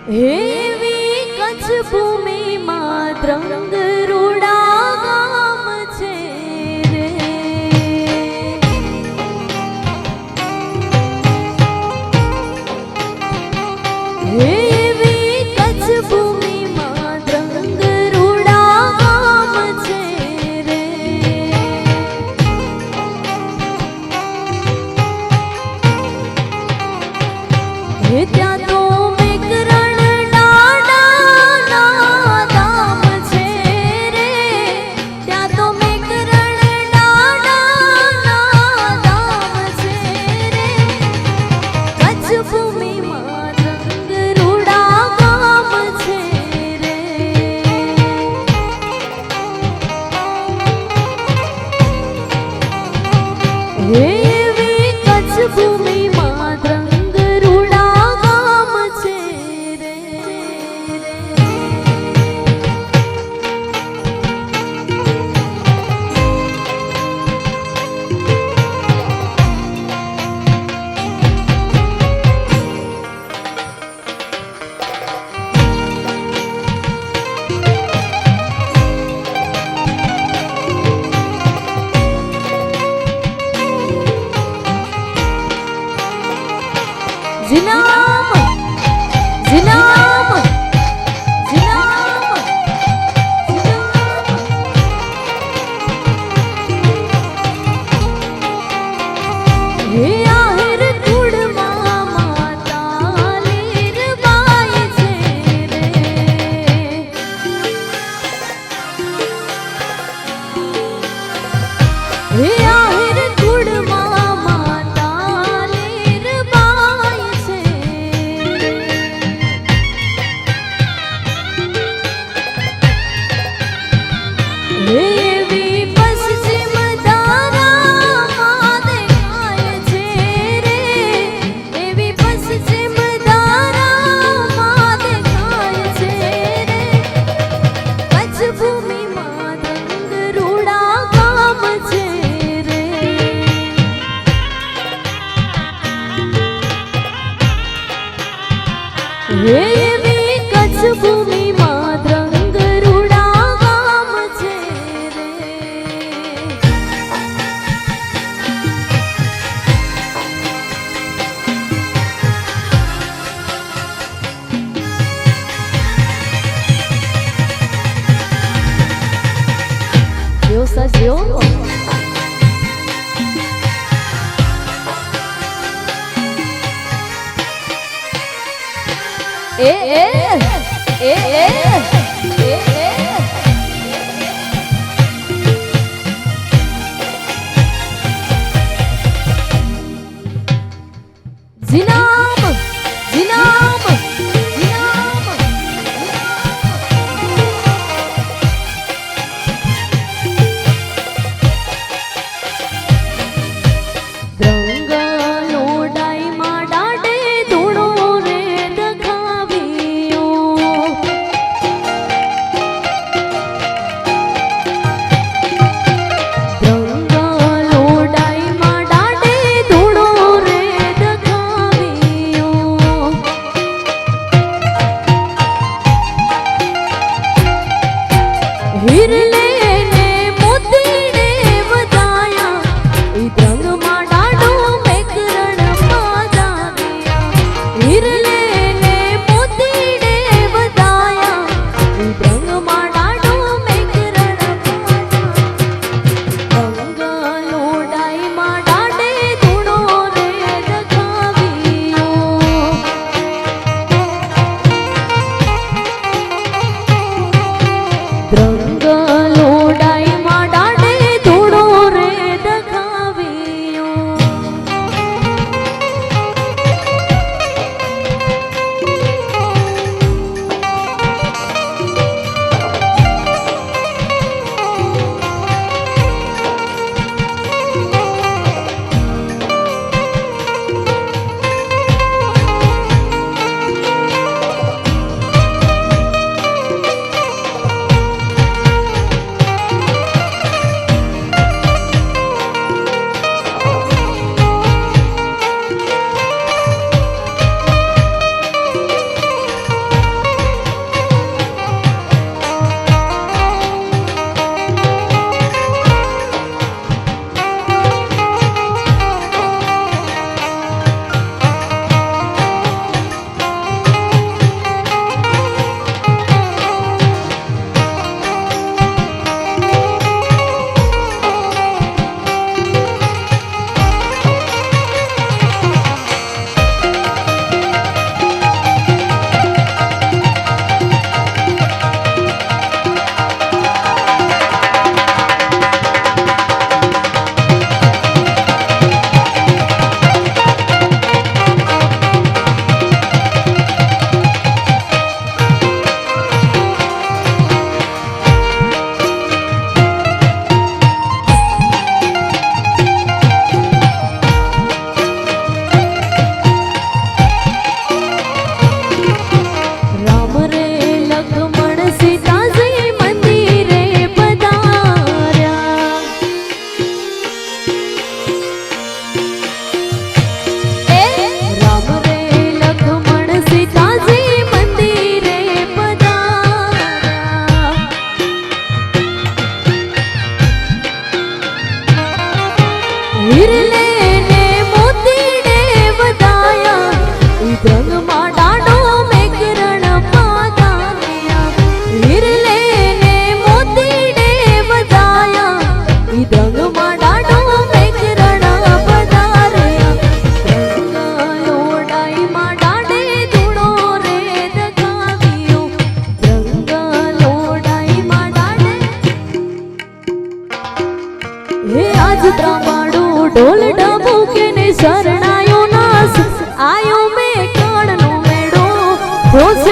એવી કચ્છ ભૂમિમાં ત્રંગ રૂડા ગામ છે રે, એવી કચ્છ ભૂમિમાં ત્રંગ રૂડા ગામ છે રે, ત્યાં તો એવી કચ્છ ભૂમિમાં ત્રંગ રૂડા ગામ છે રે, Zinam, Zinam, Zinam, Zinam. He ahir kudma mata lirbai che re. He ahir kudma એવી પશ્ચિમ ધારામાં દેખાય છે રે, એવી પશ્ચિમ ધારામાં દેખાય છે રે, કચ્છ ભૂમિમાં ત્રંગ રૂડા ગામ છે રે, એવી કચ્છ ભૂમિમાં ત્રંગ રૂડા ગામ છે રે. Eu sadio Zinam, Zinam, Zinam, Dranga lodai ma dade dhuno re dakhaviyo,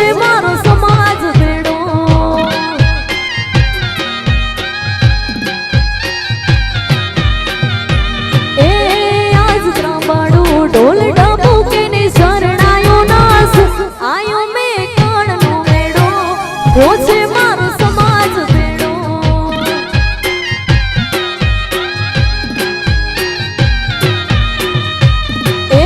છે મારો સમાજ ભેડો એ આજ ત્રાંબાડું ઢોલ ડબુ કે ને શરણાયો નાસ આયો મેં કણનો મેળો ઓ છે મારો સમાજ ભેડો એ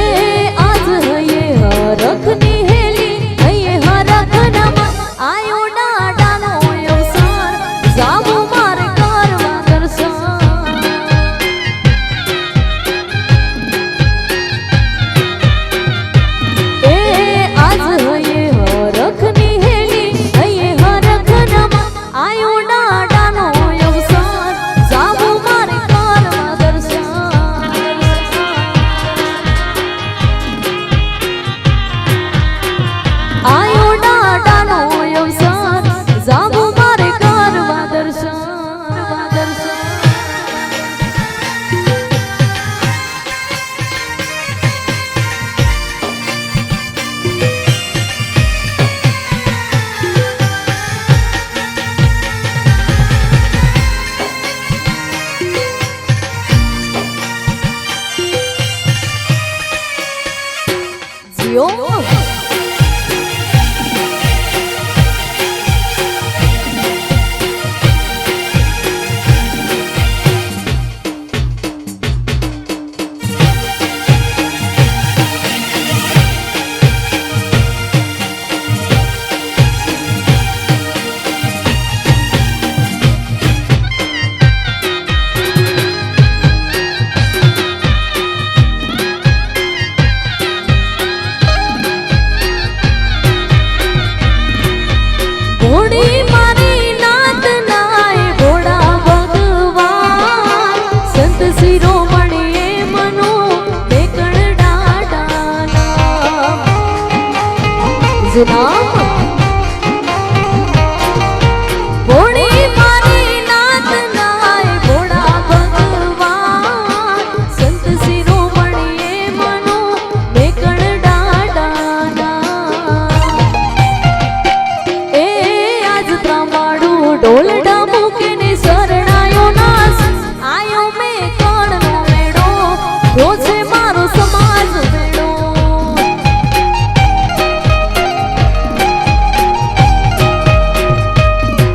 આજ હૈયે હરખની હેલી હૈયે હરખનામાં આયો ડાડાનો અવસર જાવું મારે કરવા દર્શન એ આજ હૈયે હરખની હેલી હૈયે હરખનામાં આયો ડાડાનો અવસર જાવું મારે કરવા દર્શન આયો ડાડાનો અવસર જાવું મારે કરવા દર્શન જીઓ ભોળી મારી નાત નાય ભોળા ભગવાન સંત શિરોમણીએ મનો બેકણ ડાડાના જનામ ભોળી મારી નાત નાય ભોળા ભગવાન સંત શિરોમણીએ મનો બેકણ ડાડાના એ આજ ત્રાંબાડું ઢોલ ડબુ કે ને શરણાયો નાસ આયો મેં કણનો મેળો ઓ છે મારો સમાજ ભેડો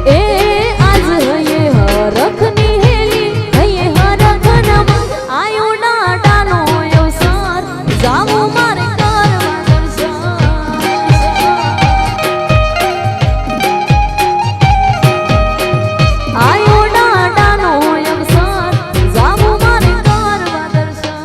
એ આજ હૈયે હરખની હેલી હૈયે હરખનામાં આયો ડાડાનો અવસર જાવું મારે કરવા દર્શન આયો ડાડાનો અવસર જાવું મારે કરવા દર્શન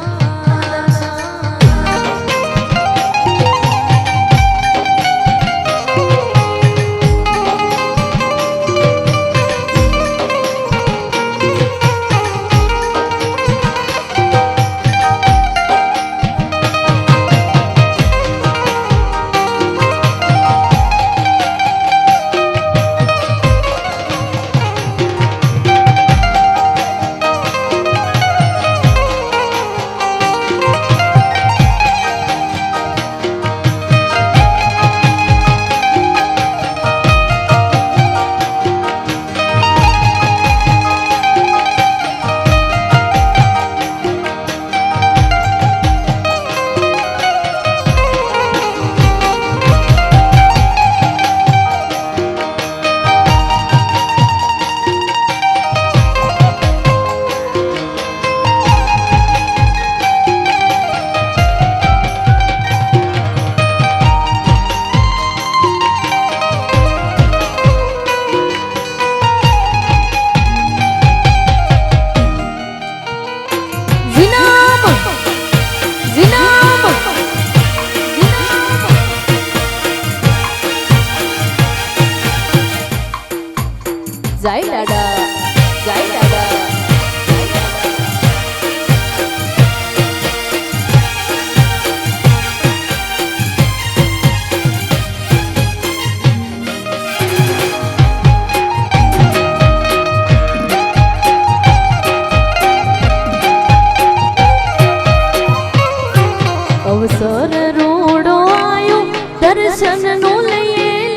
જય દાદા જય દાદા અવસર રોડો આયો દર્શન નો લઈએ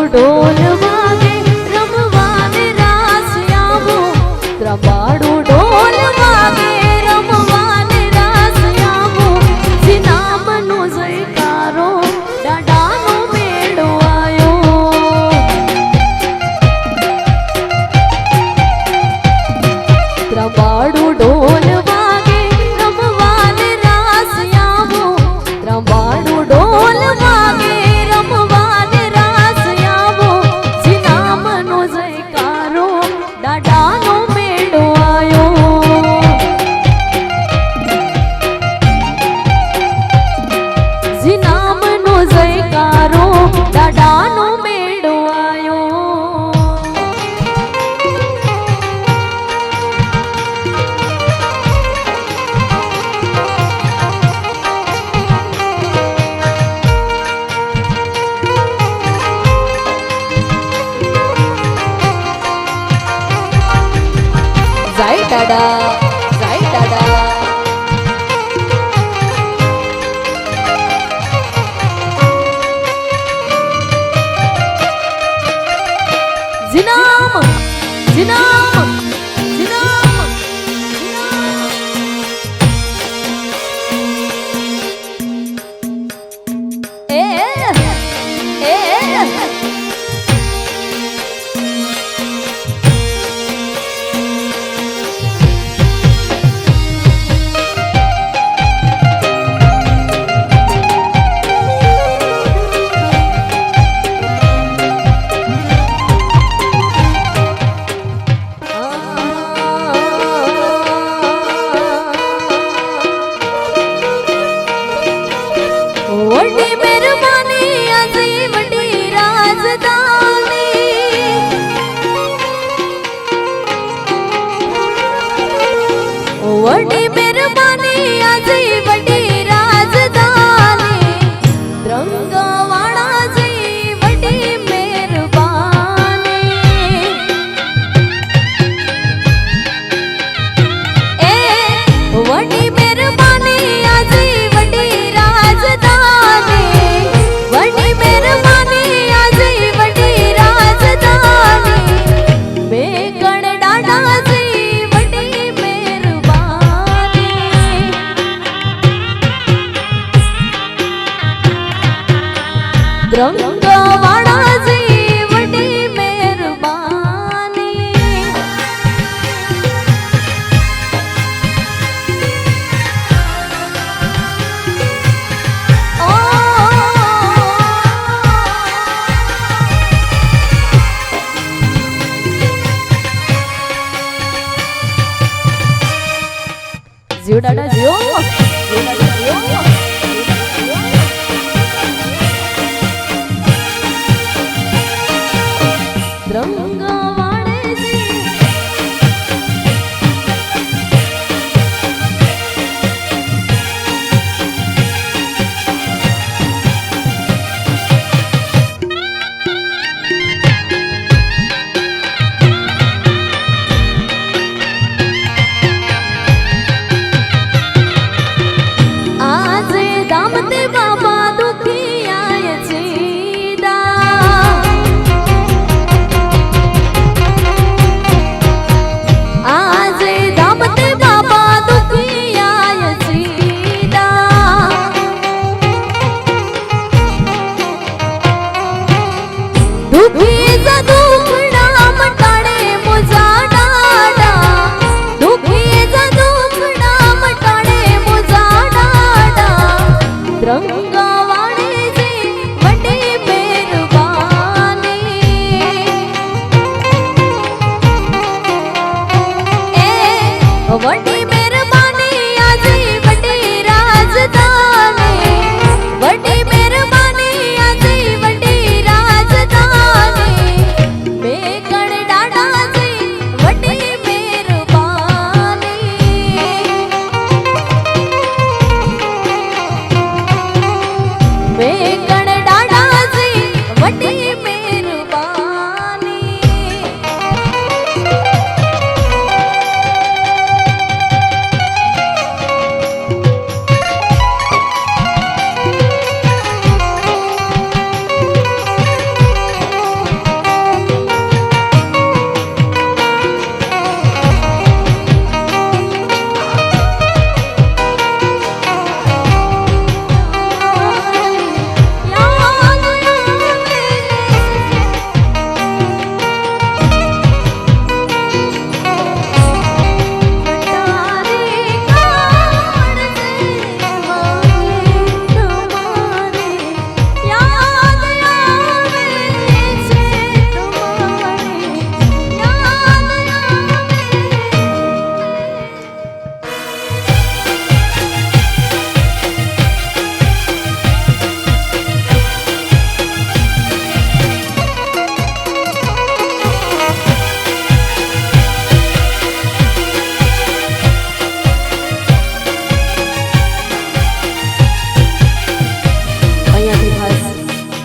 ઢોલ વાગે રમવાને રાસ આવો ત્રંબાડું ઢોલ વાગે રમવાને રાસ આવો જી નામનો જયકારો દાદાનો મેળો આયો ત્રંબાડું ઢોલ વાગે રમવાને રાસ આવો ત્રંબાડું ઢોલ વાગે રમવાને રાસ આવો જી નામનો જયકારો દાદાનો મેળો આયો જી નામનો જયકારો દાદાનો મેળો આયો જય દાદા જય દાદા જીનામ જીનામ જીનામ એ વડી મહેરબાની આજે વડી રાજધાની વડી મહેરબાની આજે વડી રાજધાની ત્રંગવાળા જઈ વડી મહેરબાની એ વડી મહેરબાની આજે વડી રાજધાની વડી મહેરબાની આજે વડી રાજધાની બે ગણ દાદાજી વડી મહેરબાની ત્રંગવાળાજી વડી મહેરબાની જીઓ દાદા જીઓ ત્રંગવાળેજી આજે દામતે બાબા દુખી આય છે દા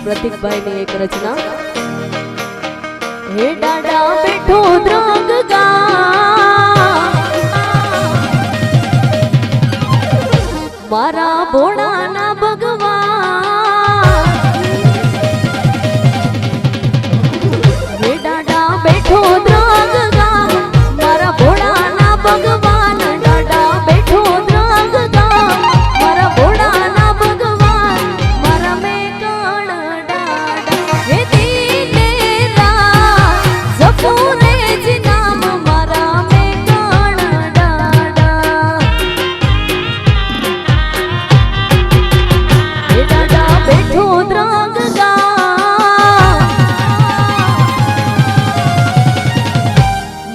પ્રતિકભાઈની એક રચના. હે દાડા બેઠો દ્રંગ ગા મારા ભોળાના ભગવાન. હે દાડા બેઠો દ્રંગ ગા મારા ભોળાના ભગવાન. દાડા બેઠો દ્રંગ ગા મારા ભોળાના ભગવાન. મારા મેં કણ દાડા હે દીને રાત જપુરે જ નામ મારા મેં કણ દાડા. હે દાડા બેઠો દ્રંગ ગા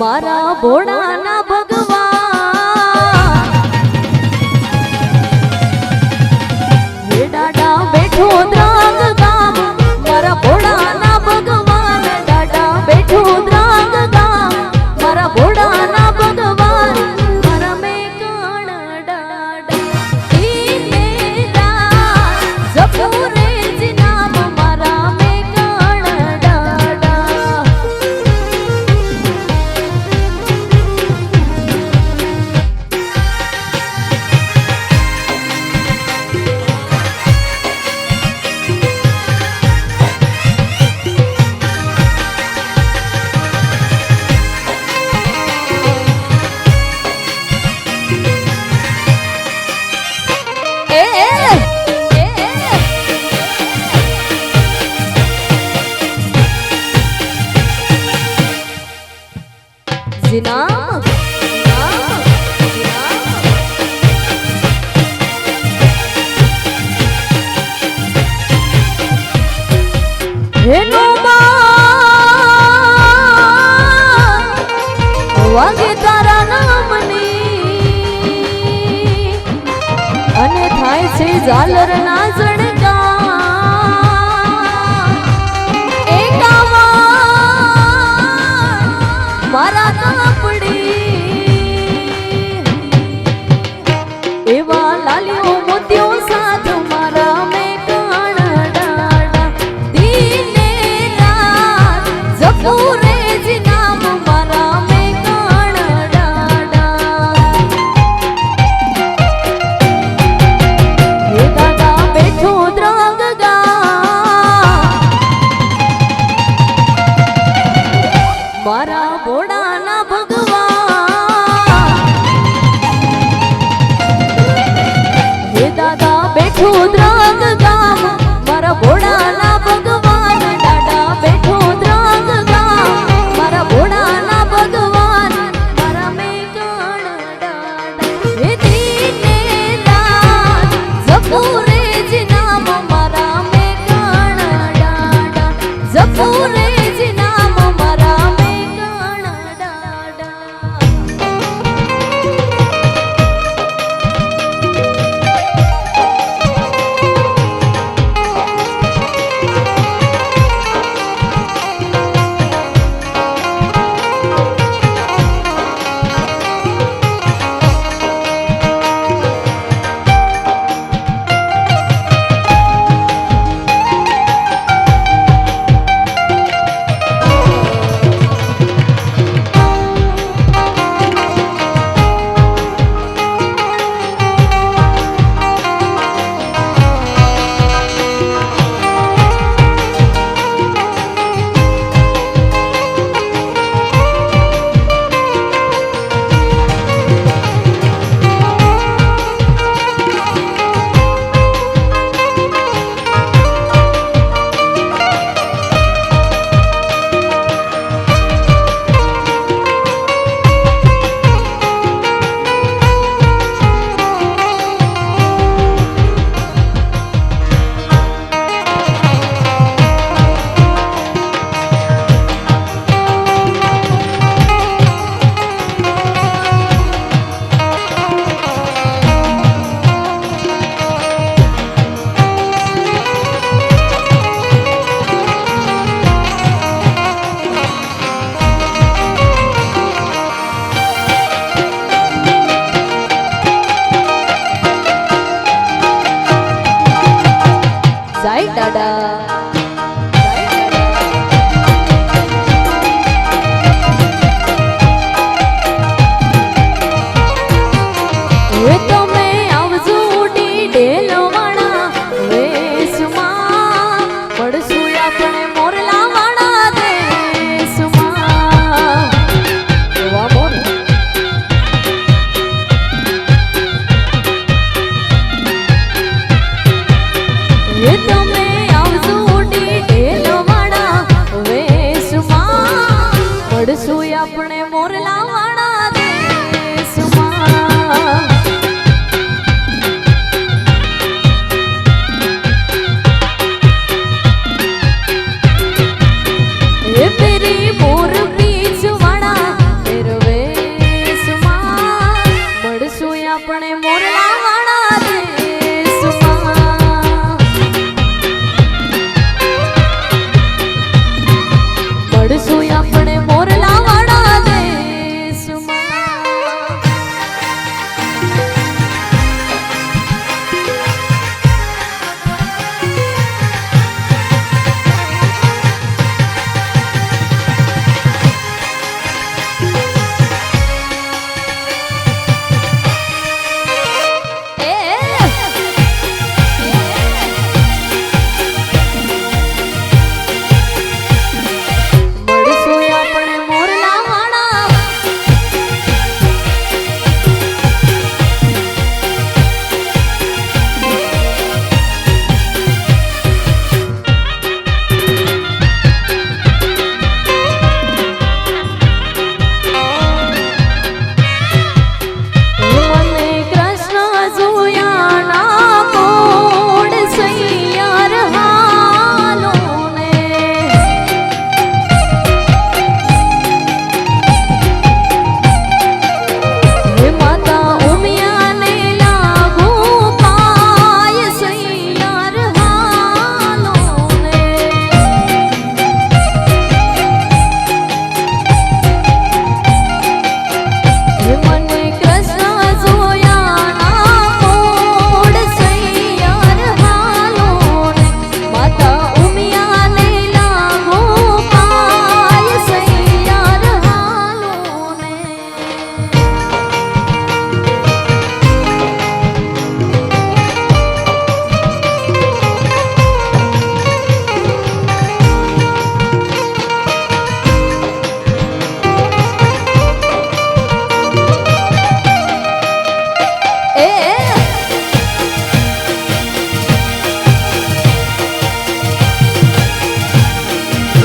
મારા ભોળાના ભગવાન. હે દાડા બેઠો દ્રંગ ગામ મારા ભોળાના ભગવાન. દાડા બેઠો દ્રંગ ગામ મારા ભોળાના ભગવાન. મારા મેં કણ દાડા દીને રાત જપુરે જ નામ મારા મેં કણ દાડા. જીનામ હેનો વાગે તારા નામની અને થાય છે ઝાલર ના ઝણકા. એ ગાવા મારા કાપડી એવા લાલીઓ મોતીઓ સાથ મારા મેં કણ દાડા. દીને રાત જપુરે જ નામ મારા મેં કણ દાડા. હે દાદા બેઠો દ્રંગ ગા મારા ભોળાના ભગવાન. હે દાદા બેઠો દ્રંગ ગામ મારા ભોળાના ભગવાન. દાડા બેઠો દ્રંગ ગામ મારા ભોળાના ભગવાન. મારા મેં કણ દાડા હે દીને રાત જપુરે જ નામ મારા મેં કણ દાડા. જપુરે જ નામ મારા મેં કણ દાડા.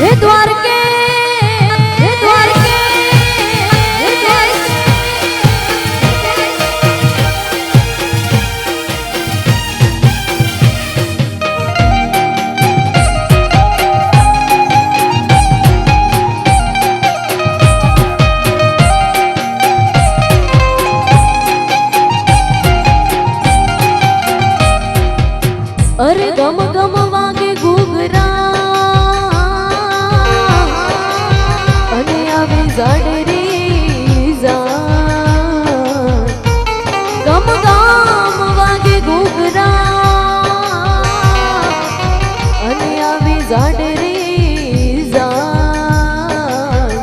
હે દ્વારકે હે દ્વારકે હે દ્વારકે અરે ગમ ગમ વાગે ઘૂઘરા અને આવે ઝાડરી ઝાડ ગમ ગમ વાગે ઘૂઘરા અને આવે ઝાડરી ઝાડ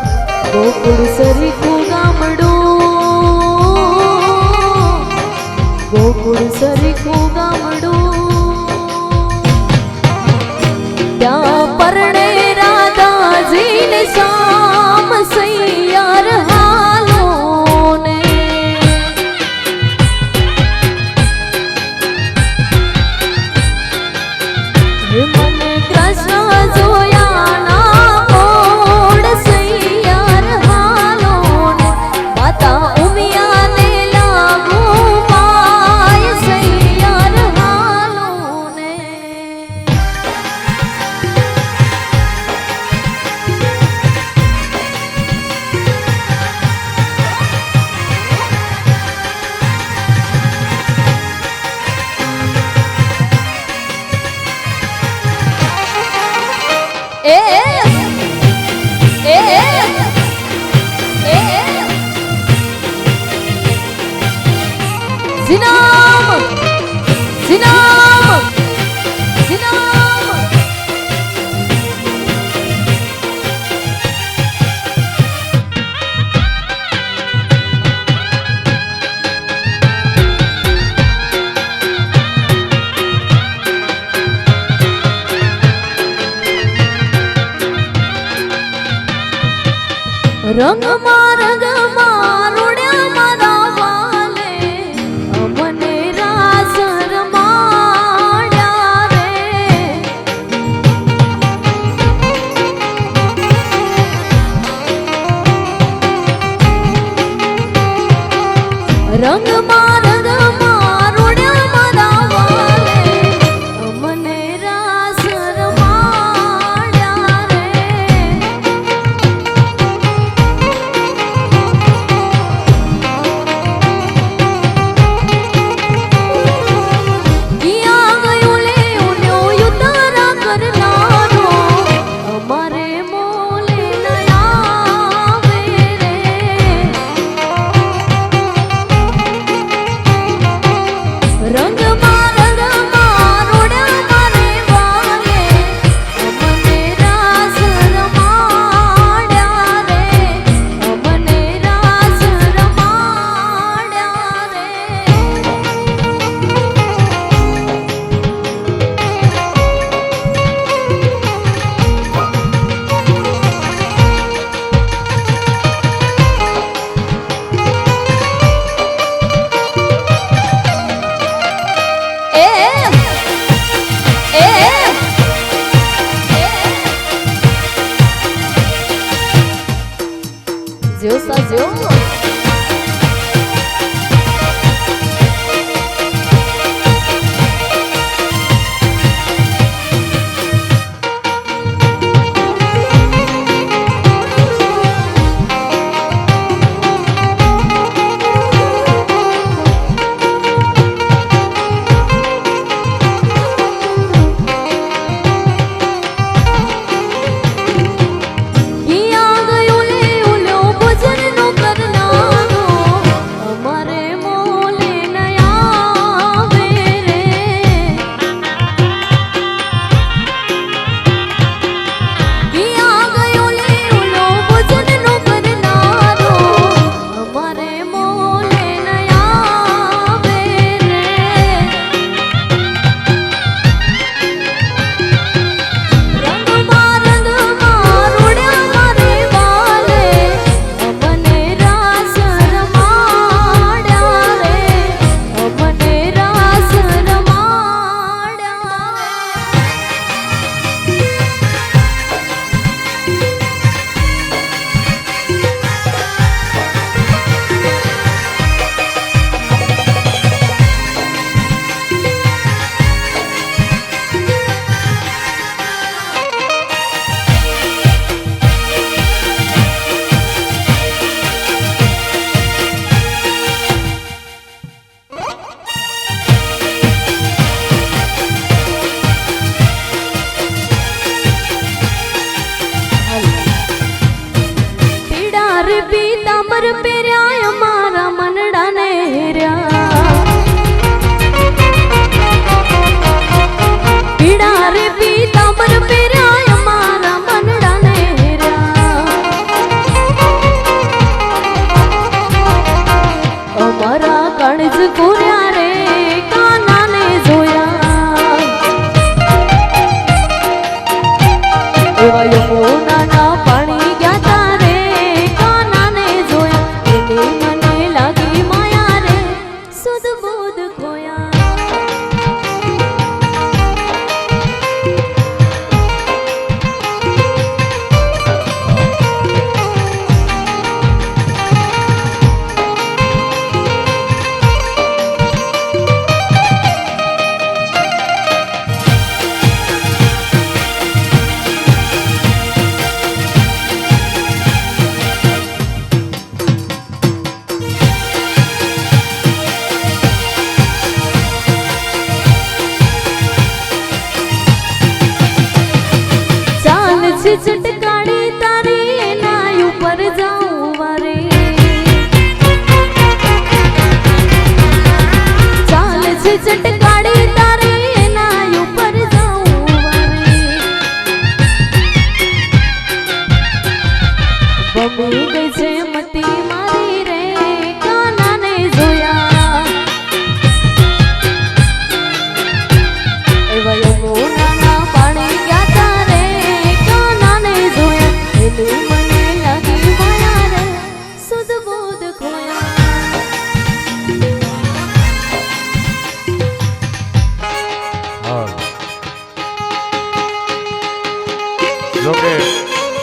ગોકુળ સરીખું ગામડું ગોકુળ સરીખું ગામડું ત્યાં પરણે રાધાજીને શામ સૈયાર હાલો ને મને કૃષ્ણ જોયા ના મોડ સૈયાર હાલો ને માતા ઉમિયાને લાગુ માય સૈયાર હાલો ને Zinam! Zinam! Zinam! રંગ માં રોડ્યા મારા વાલે અમને રાસ રમાડ્યા રે રંગ માં રોડ્યા મારા વાલે અમને રાસ રમાડ્યા રે Zio sa zio. ભજન નો કરનાર છે ચટકાડી તારી એના ઉપર જાઉં વારે ચાલે છે ચટકાડી તારી એના ઉપર જાઉં વારે બબી ગઈ છે મતી મારી રે કાનાને જોયા એવા યમુનાના પાણી ગયા તારે કાનાને જોયા એની મને લાગી માયા રે સુધ બોધ ખોયા જોકે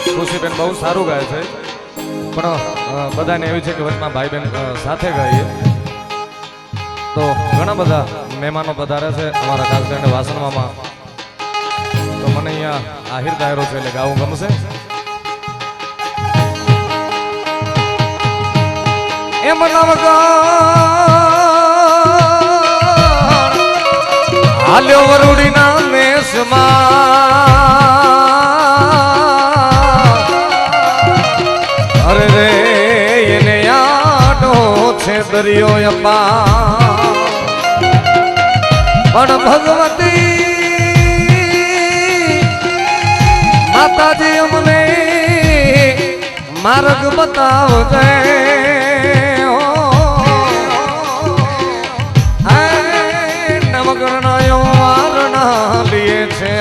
ખુશીબેન બહુ સારું ગાય છે પણ બધાને એવી છે કે વચમાં ભાઈ બહેન સાથે ગાઈએ તો ઘણા બધા મહેમાનો પધારે છે અમારા ખાસ કરીને વાસણવામાં તો મને અહીંયા આહિર દાયરો છે એટલે ગાવું ગમશે એમ હાલ્યો વરુડીના મેષમાં અરે રે એને આડો છે દરિયો અપા પણ ભગવતી માતાજી અમને માર્ગ બતાવજે નવગ્રહણો વારણા લીએ છે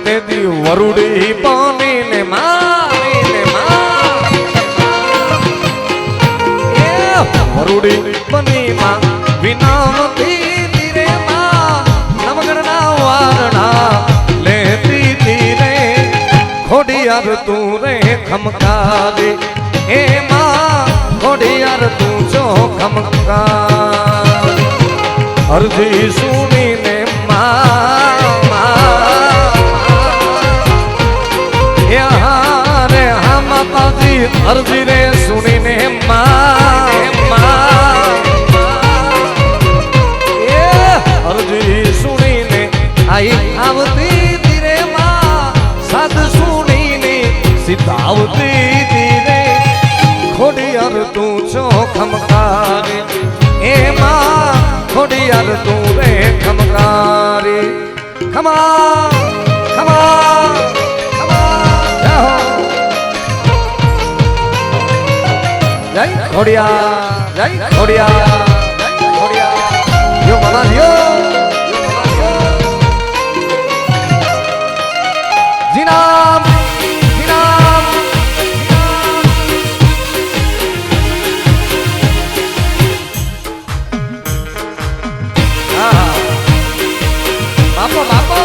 તે દી વરુડી પાણીને મારીને વરુડી બની માં વિનામતી ધીરે માં નવગણના વારણા લેતી ધીરે ખોડિયાર તું રે ખમકારી એ માં ખોડિયાર તું જો ખમકારી અરજી સુણીને માતાજી અરજી રે સુણીને અરજી સુણીને આઈ આવતી ધીરે માં સાદ સુણીને સીધાવતી ધીરે ખોડિયાર તું છો ખમકારી એ માં ખોડિયાર તું રે ખમકારી ખમા ખમા જય ખોડિયા જય ખોડિયા જય ખોડિયા યો મામા યો જીનામ જીનામ હા બાપો બાપો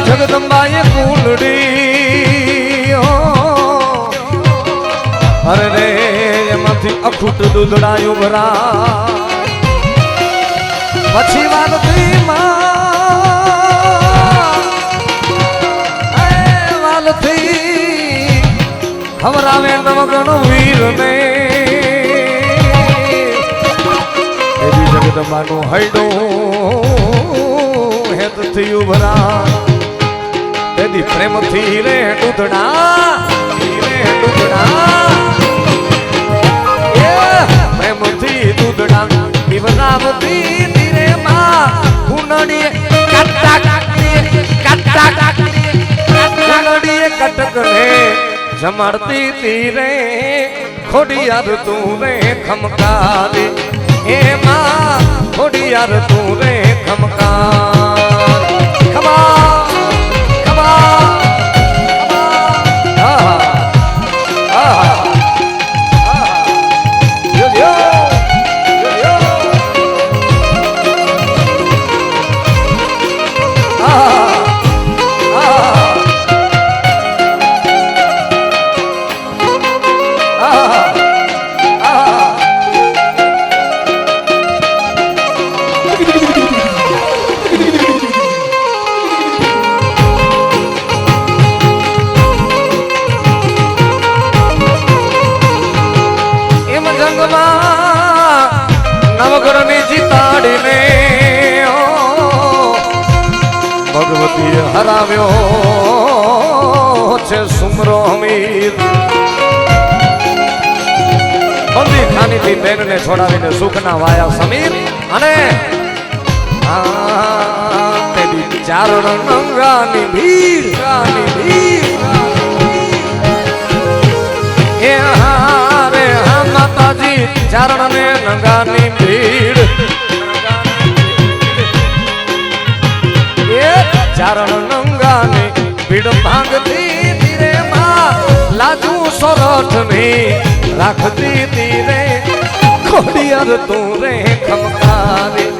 જગદંબાએ કુંડડી અરે રે એમાંથી અખૂટ દૂધડાયું ભરા પછી વાલથી વાલથી ખવરાવે નવગણ વીરને એવી જગદંબાનું હૈડું હેત થયું ભરા તેદી પ્રેમથી રે દૂધડા પ્રેમથી દૂધડા પીવરાવતી ધીરે માં કુંડળીએ કુંડળીએ કટકને જમાડતી ધીરે ખોડિયાર તું રે ખમકારી એ માં ખોડિયાર તું રે ખમકારી ખમા હરાવ્યો છે સુમરો અમીર બંદી ખાનીથી બેનને છોડાવીને સુખના વાયા સમીર અને તેની ચારણ નંગાની ભીડ એ હારે હા માતાજી ચારણ ને નંગાની ભીડ એ ચારણ નંગાની ભીડ ભાંગતી ધીરે માં લાજુ સોરઠની રાખતી ધીરે ખોડિયાર તું રે ખમકારી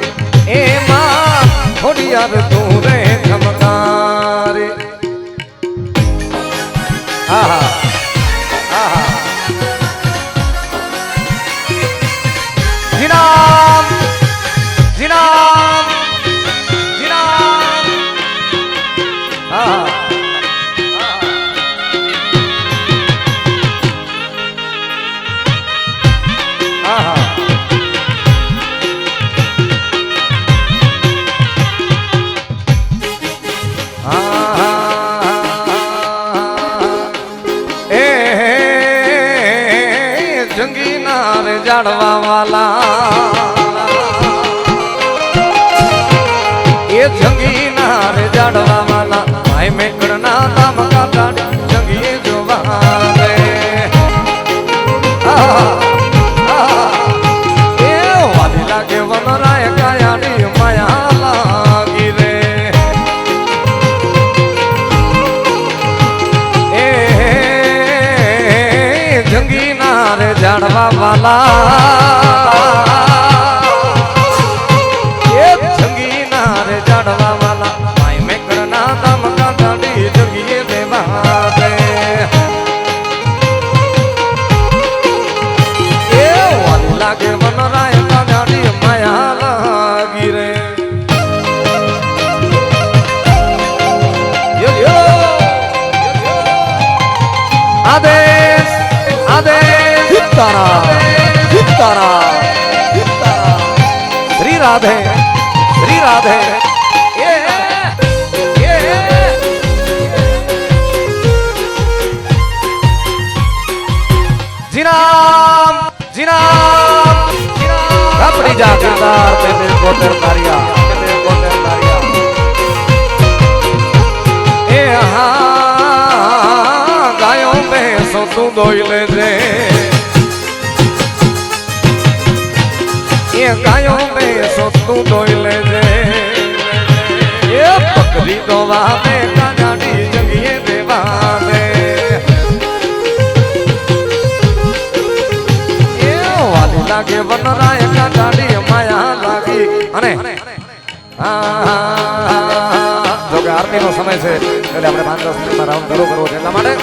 એ માં ખોડિયાર તું રે ખમકારી આહા આહા જીનામ જીનામ જીનામ આહા જાડવા વાલા એ જંગીના રે જાડવા વાલા ભાઈ મેકડના દામ કાકા જંગી જોવા રે એ વાલી લાગે વનરાય કાયાની માયા લાગી રે એ જંગીના રે જાડવા વાલા એ જંગીના રે જાડવા વાલા ભાઈ મેકડના દામ કાકા જંગીએ દેવા રે એ વાલી લાગે વનરાય કાયાની માયા લાગી રે આદેશ આદેશ તારા શ્રી રાધે શ્રી રાધે જીનામ જીનામ આપણી જા કિરદાર તે ગોટર તારિયા એ હા ગાયો બેસો તું દોઈ લેજે એ ગાયો બેસો તું દોઈ લેજે એ બકરી દોવા દે કાનાડી જગીએ દેવા દે એ વાલી લાગે વનરાય કાનાડી માયા લાગી અને જો કે આરતીનો સમય છે એટલે આપણે 5-10 મિનિટમાં રાઉન્ડ પૂરો કરવો છે એટલા માટે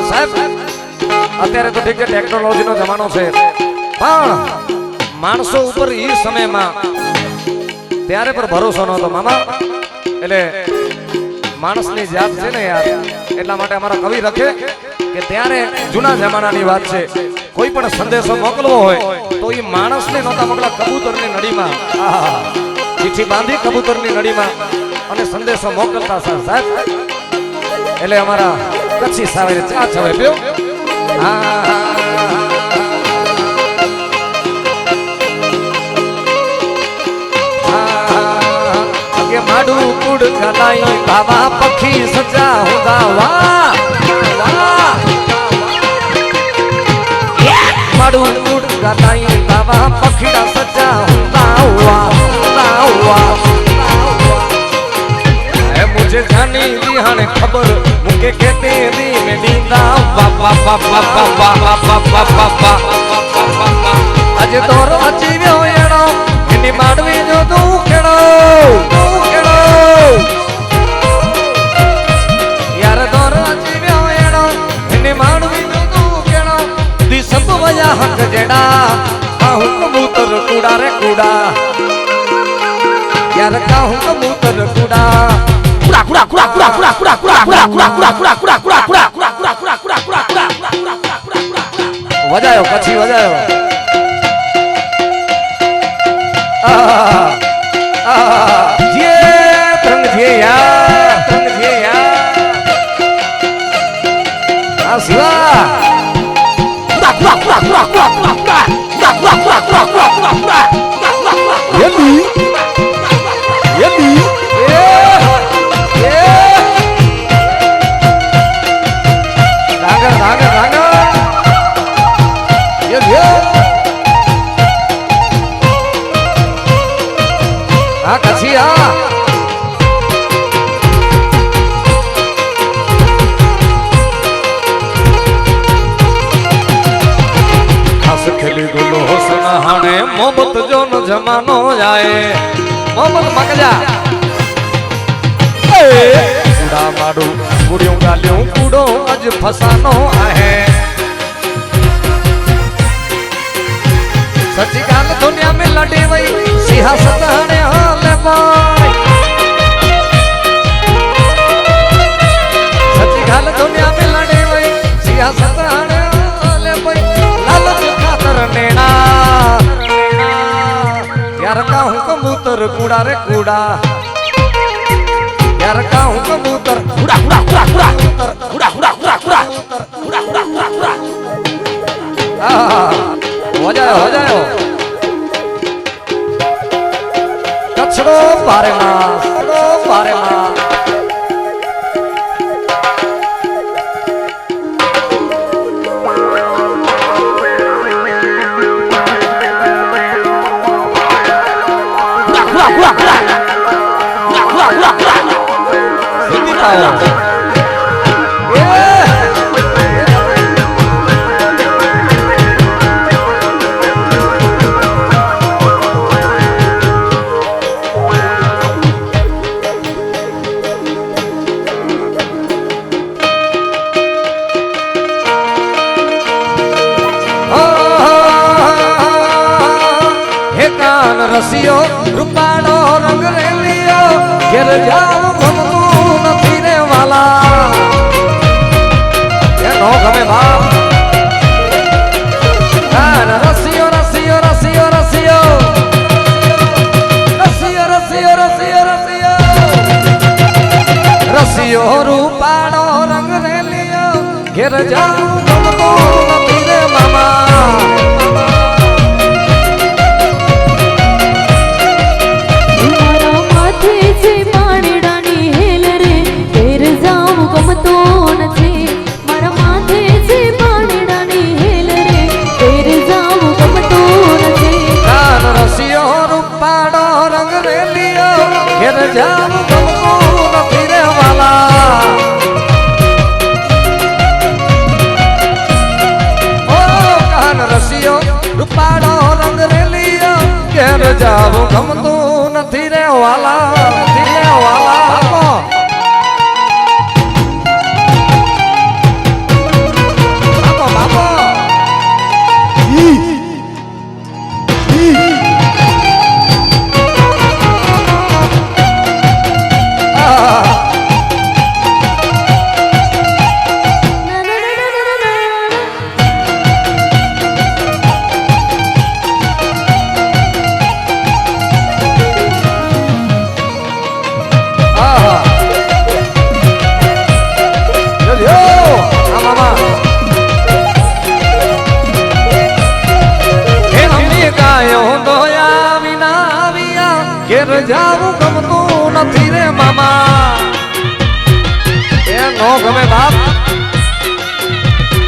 સાહેબ અત્યારે તો ઠીક છે ટેકનોલોજીનો જમાનો છે પણ માણસો ઉપર એ સમયમાં ત્યારે પર ભરોસો નહોતો મામા એટલે માણસની જાત છે ને યાર એટલા માટે અમારા કવિ લખે કે ત્યારે જૂના જમાનાની વાત છે કોઈ પણ સંદેશો મોકલવો હોય તો એ માણસને નહોતા મોકલા કબૂતરની નળીમાં ચિઠ્ઠી બાંધી કબૂતરની નળીમાં અને સંદેશો મોકલતા સાહેબ એટલે અમારા કચ્છી સાવે ચા છવે પીઓ કે માડું કુડ કલાઈ બાબા પખી સજા હુંદા વાહ વાહ માડું કુડ કલાઈ બાબા પખીડા સજા હુંદા વાહ વાહ એ મુझे જાની લિહાને ખબર મુકે કહેતે દી મે દીંદા વાહ વાહ વાહ વાહ વાહ વાહ વાહ વાહ આજે દોરો અચીવ્યો એનો એની માડવી જો તું કેડો યાર દોરો અચીવ્યો એનો એની માડવી જો તું કેડો દી સબ વયા હક જેડા કાહું કબૂતર કુડા રે કુડા યાર કાહું કબૂતર કુડા કુડા કુડા કુડા કુડા કુડા કુડા કુડા કુડા કુડા કુડા કુડા કુડા કુડા કુડા કુડા કુડા કુડા વજાયો પછી વજાયો ટાણે મોહબ્બત જો ન જમાનો જાય મોહબ્બત મકજા કુડા માડું કુડિયું ગાલ્યું કુડો અજ ફસાનો આહે સચી ગાલ દુનિયા में लड़ी वही सियासत हणे हाले भाई सच्ची गाल दुनिया में लड़ी वही सियासत हणे हाले भाई लालच खातर नेड़ा यार का हूं कबूतर कूड़ा रे कूड़ा यार का हूं कबूतर कूड़ा कूड़ा कूड़ा कूड़ा कूड़ा कूड़ा कूड़ा कूड़ा कूड़ा कूड़ा कूड़ा हो जाए कचड़ो पारे मां रसियो रूपाड़ो रंग रेलियो गिर जाओ गमतू नहीं रे वाला ये नो गमे बाप रसियो रसियो रसियो रसियो रसियो रसियो रसियो रसियो रसियो रूपाड़ो रंग रेलियो गिर जाओ गमतू नहीं रे मामा जाम तुमको न फिरे वाला ओ कान रसियो रूपाड़ो रंग रेलियो घेर जाम तुमको न फिरे वाला घेर जाऊं गमतू नहीं रे मामा ये नो गमे बाप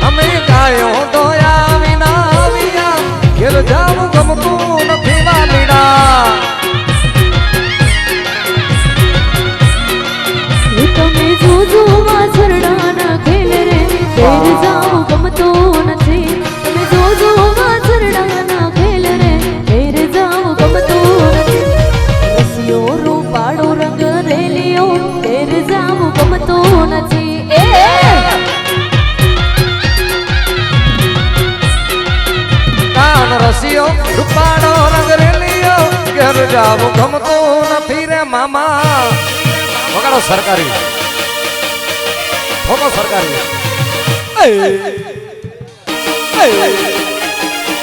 हमें गायो दोया विना विया घेर जाऊं गमतू नहीं वालीड़ा તમે જોજો વાછરડાના ખેલ રે ઘેર જાઉં ગમતો નથી તમે જોજો વાછરડાના ખેલ રે ઘેર જાઉં ગમતો નથી રસિયો રૂપાળો રંગ રેલિયો ઘેર જાઉં ગમતો નથી કાન રસિયો રૂપાળો રંગ રેલિયો ઘેર જાઉં ગમતો નથી રે મામા વગાડો સરકારી થોડો સરકારી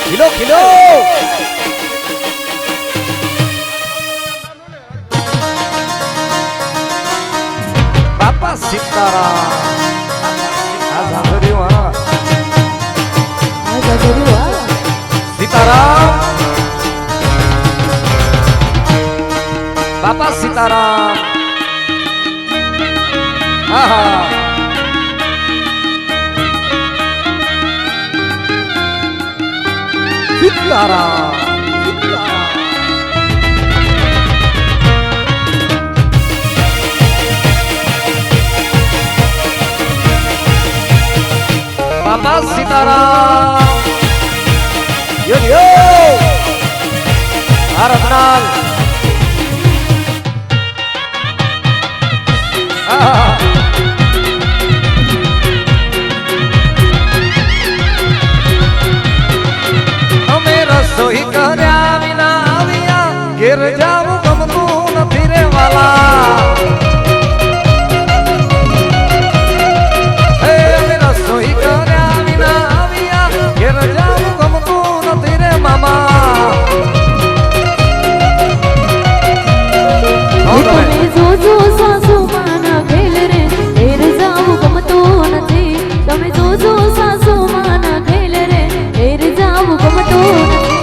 કિલો કિલો બાપા સીતારામ આ સાંભળ્યું સીતારામ બાપા સીતારામ સીતારામ બાપા સીતારામ yo yo ઘેર જાવું ગમતું નથી રે વાલા હે અમે રસોઈ કર્યા વિના આવ્યા ઘેર જાવું ગમતું નથી રે મામા તમે જોજો સાસુ માના ઘેર રે ઘેર જાવું ગમતું નથી તમે જોજો સાસુ માના ઘેર રે ઘેર જાવું ગમતું નથી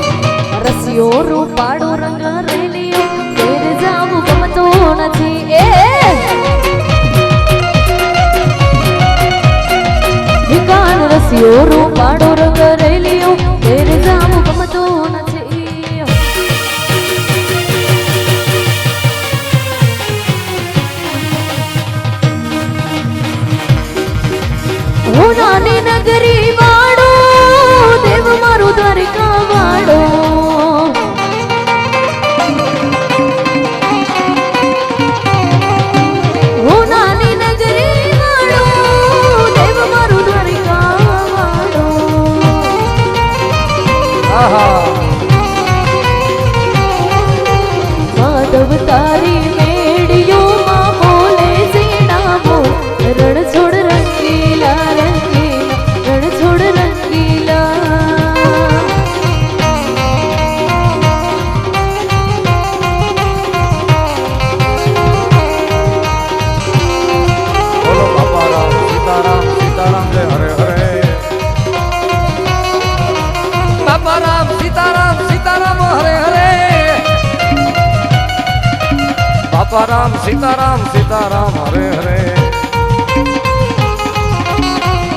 રસિયો રૂપાળો રંગ રેલિયો ઘેર જાવું ગમતું નથી વિકાન રસિયો રૂપાળો રંગ રેલિયો ઘેર જાવું ગમતું નથી નાની નગરી વાળો દેવ મારું દ્વારિકા વાળો નાની નગરી વાળો દેવ મારું દ્વારિકા વાળો માધવ તારી મેડિયોમાં બોલે ઝીણા બોલ રણ છોડ રંગીલા રણ છોડ રંગીલા બોલો બાપા રામ સીતારામ સીતારામ જય હરે હરે બાપા રામ સીતારામ સીતારામ હરે હરે બાપા રામ સીતારામ સીતારામ હરે હરે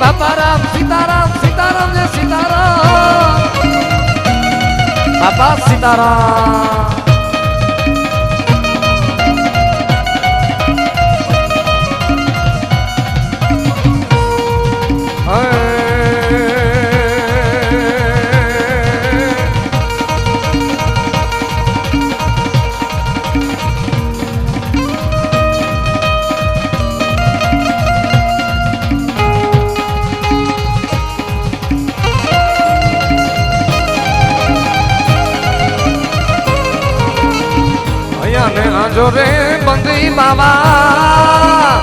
બાપા રામ સીતારામ સીતારામ જય સીતારામ બાપા સીતારામ ને આજો રે બંદી બાબા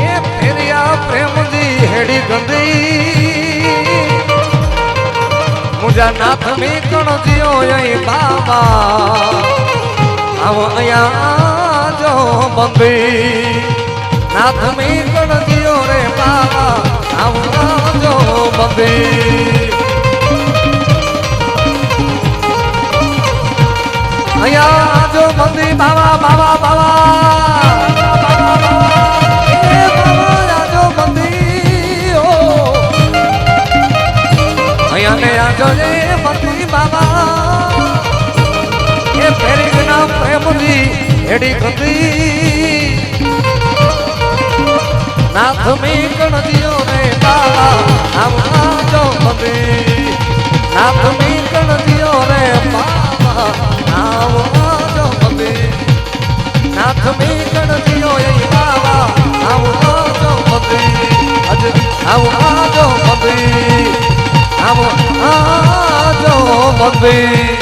એ ફેરિયા પ્રેમજી હેડી ગંદી મુજા નાથ મી કણ દિયો અહીં બાબા આવો અહીંયા જો બંદી નાથ મી કણ દિયો રે બાબા આવો જો બંદી અહીંયા જો મંદી બાવા બાવા બાવા એ બાવા જો મંદી ઓ અહીંયા ને આજો જે મંદી બાવા એ ફેરી ગના પ્રેમજી હેડી ગંદી નાથ મી કણ દિયો રે બાવા આવા જો મંદી નાથ મી કણ દિયો રે બાવા આવો જો મંદી નાથ મી કણ દિયો એ બાવા આવો જો મંદી અજ આવો જો મંદી આવો જો મંદી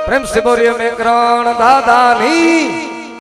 પ્રેમ से बोलिए में करण दादा नी